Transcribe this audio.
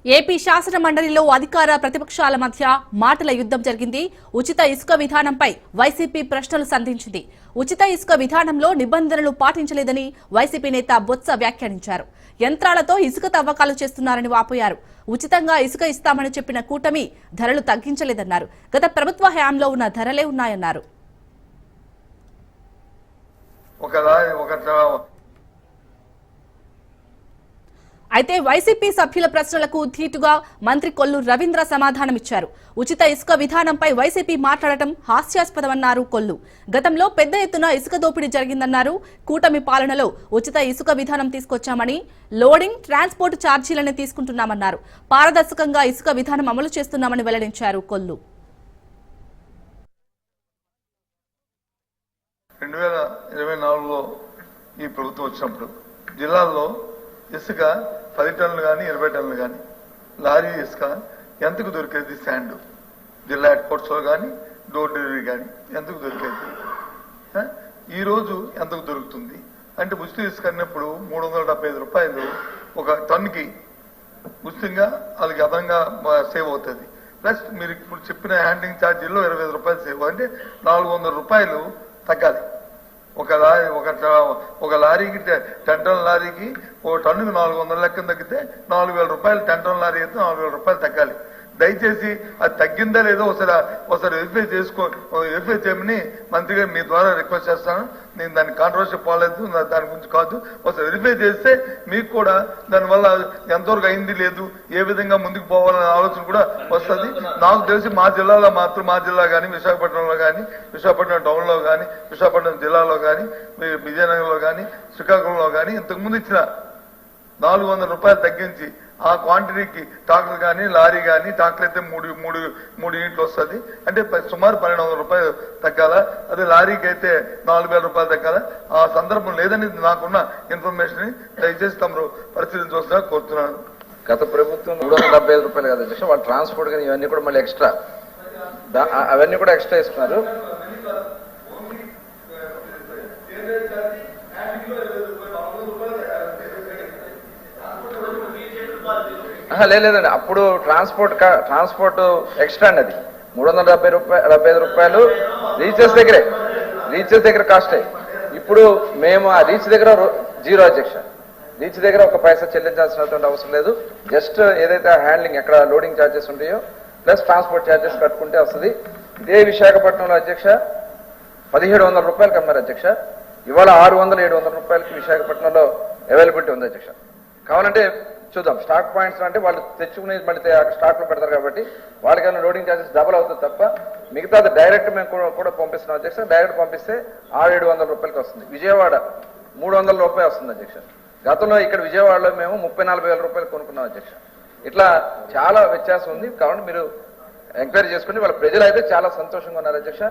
AP శాసన మండలిలో అధికార ప్రతిపక్షాల మధ్య మాటల యుద్ధం జరిగింది. ఉచిత ఇసుక విధానంపై వైసీపీ ప్రశ్నలు సంధించింది. ఉచిత ఇసుక విధానంలో నిబంధనలు పాటించలేదని వైసీపీ నేత బొత్స వ్యాఖ్యానించారు. యంత్రాలతో ఇసుక తవ్వకాలు చేస్తున్నారని వాపోయారు. ఉచితంగా ఇసుక ఇస్తామని చెప్పిన కూటమి ధరలు తగ్గించలేదన్నారు. గత ప్రభుత్వ హయాంలో ఉన్న ధరలే ఉన్నాయన్నారు. అయితే వైసీపీ సభ్యుల ప్రశ్నలకు ధీటుగా మంత్రి కొల్లు రవీంద్ర సమాధానమిచ్చారు. ఉచిత ఇసుక విధానంపై వైసీపీ మాట్లాడటం హాస్యాస్పదమన్నారు కొల్లు. గతంలో పెద్ద ఎత్తున ఇసుక దోపిడీ జరిగిందన్నారు. కూటమి పాలనలో ఉచిత ఇసుక విధానం తీసుకొచ్చామని, లోడింగ్, ట్రాన్స్పోర్ట్ ఛార్జీలను తీసుకుంటున్నామన్నారు. పారదర్శకంగా ఇసుక విధానం అమలు చేస్తున్నామని వెల్లడించారు కొల్లు. 2024లో ఈ ప్రభుత్వం వచ్చినప్పుడు జిల్లాల్లో ఇసుక 10 టన్నులు కానీ 20 టన్నులు కానీ లారీ ఇసుక ఎంతకు దొరికేది? శాండ్ జిల్లా హెడ్ క్వార్టర్స్లో కానీ డోర్ డెలివరీ కానీ ఎంతకు దొరికేది? ఈరోజు ఎంతకు దొరుకుతుంది అంటే ఉచిత ఇసుక అన్నప్పుడు 375 రూపాయలు ఒక టన్నుకి ఉచితంగా వాళ్ళకి అదనంగా సేవ్ అవుతుంది. ప్లస్ మీరు ఇప్పుడు చెప్పిన హ్యాండ్లింగ్ ఛార్జీల్లో 25 రూపాయలు సేవ్ అంటే 400 రూపాయలు తగ్గాలి. ఒక లారీకి 10 టన్నుల లారీకి ఒక టన్నుకు 400 లెక్కన తగ్గితే 4,000 రూపాయలు. 10 టన్నుల లారీ అయితే 4,000 రూపాయలు తగ్గాలి. దయచేసి అది తగ్గిందా లేదో ఒకసారి వెరిఫై చేయమని మంత్రి గారు మీ ద్వారా రిక్వెస్ట్ చేస్తాను. నేను దాన్ని కాంట్రవర్సీ పోలేదు, దాని గురించి కాదు. ఒకసారి వెరిఫై చేస్తే మీకు కూడా దానివల్ల ఎంతవరకు అయింది లేదు, ఏ విధంగా ముందుకు పోవాలనే ఆలోచన కూడా వస్తుంది. నాకు తెలిసి మా జిల్లాలో మాత్రం, మా జిల్లా కానీ విశాఖపట్నంలో కానీ, విశాఖపట్నం టౌన్లో కానీ, విశాఖపట్నం జిల్లాలో కానీ, విజయనగరంలో కానీ, శ్రీకాకుళంలో కానీ ఇంతకుముందు ఇచ్చిన 400 రూపాయలు తగ్గించి ఆ క్వాంటిటీకి ట్రాక్టర్ కానీ లారీ కానీ, ట్రాక్టర్ అయితే మూడు యూనిట్లు వస్తుంది అంటే సుమారు 1,200 రూపాయలు తగ్గాల. అదే లారీకి అయితే 4,000 రూపాయలు తగ్గాల. ఆ సందర్భం లేదని నాకున్న ఇన్ఫర్మేషన్ దయచేసి తమరు పరిశీలించవలసిగా కోరుతున్నాను. గత ప్రభుత్వం 375 రూపాయలు కదా అధ్యక్ష, వాళ్ళు ట్రాన్స్పోర్ట్ కానీ ఇవన్నీ కూడా మళ్ళీ ఎక్స్ట్రా, అవన్నీ కూడా ఎక్స్ట్రా ఇస్తున్నారు. లేదండి, అప్పుడు ట్రాన్స్పోర్ట్ ఎక్స్ట్రా అండి. అది 375 రూపాయలు రీచెస్ దగ్గర కాస్ట్. ఇప్పుడు మేము ఆ రీచ్ దగ్గర జీరో అధ్యక్ష. రీచ్ దగ్గర ఒక పైసా చెల్లించాల్సినటువంటి అవసరం లేదు. జస్ట్ ఏదైతే హ్యాండ్లింగ్ ఎక్కడ లోడింగ్ ఛార్జెస్ ఉంటాయో ప్లస్ ట్రాన్స్పోర్ట్ ఛార్జెస్ కట్టుకుంటే వస్తుంది. ఇదే విశాఖపట్నంలో అధ్యక్ష 1,700 రూపాయలకి అమ్మారు అధ్యక్ష. ఇవాళ 600-700 రూపాయలకి విశాఖపట్నంలో అవైలబిలిటీ ఉంది అధ్యక్ష. కావాలంటే చూద్దాం. స్టాక్ పాయింట్స్ అంటే వాళ్ళు తెచ్చుకుని మళ్ళీ స్టాక్ లో పెడతారు కాబట్టి వాళ్ళకైనా లోడింగ్ ఛార్జెస్ డబుల్ అవుతుంది తప్ప మిగతాది డైరెక్ట్ మేము కూడా పంపిస్తున్నాం అధ్యక్ష. డైరెక్ట్ పంపిస్తే 600-700 రూపాయలకి వస్తుంది. విజయవాడ 300 రూపాయలు వస్తుంది అధ్యక్ష. గతంలో ఇక్కడ విజయవాడలో మేము 34,000 రూపాయలు కొనుక్కున్నాం అధ్యక్ష. ఇట్లా చాలా వ్యత్యాసం ఉంది. కాబట్టి మీరు ఎంక్వైరీ చేసుకుని వాళ్ళ ప్రజలు అయితే చాలా సంతోషంగా ఉన్నారు అధ్యక్ష.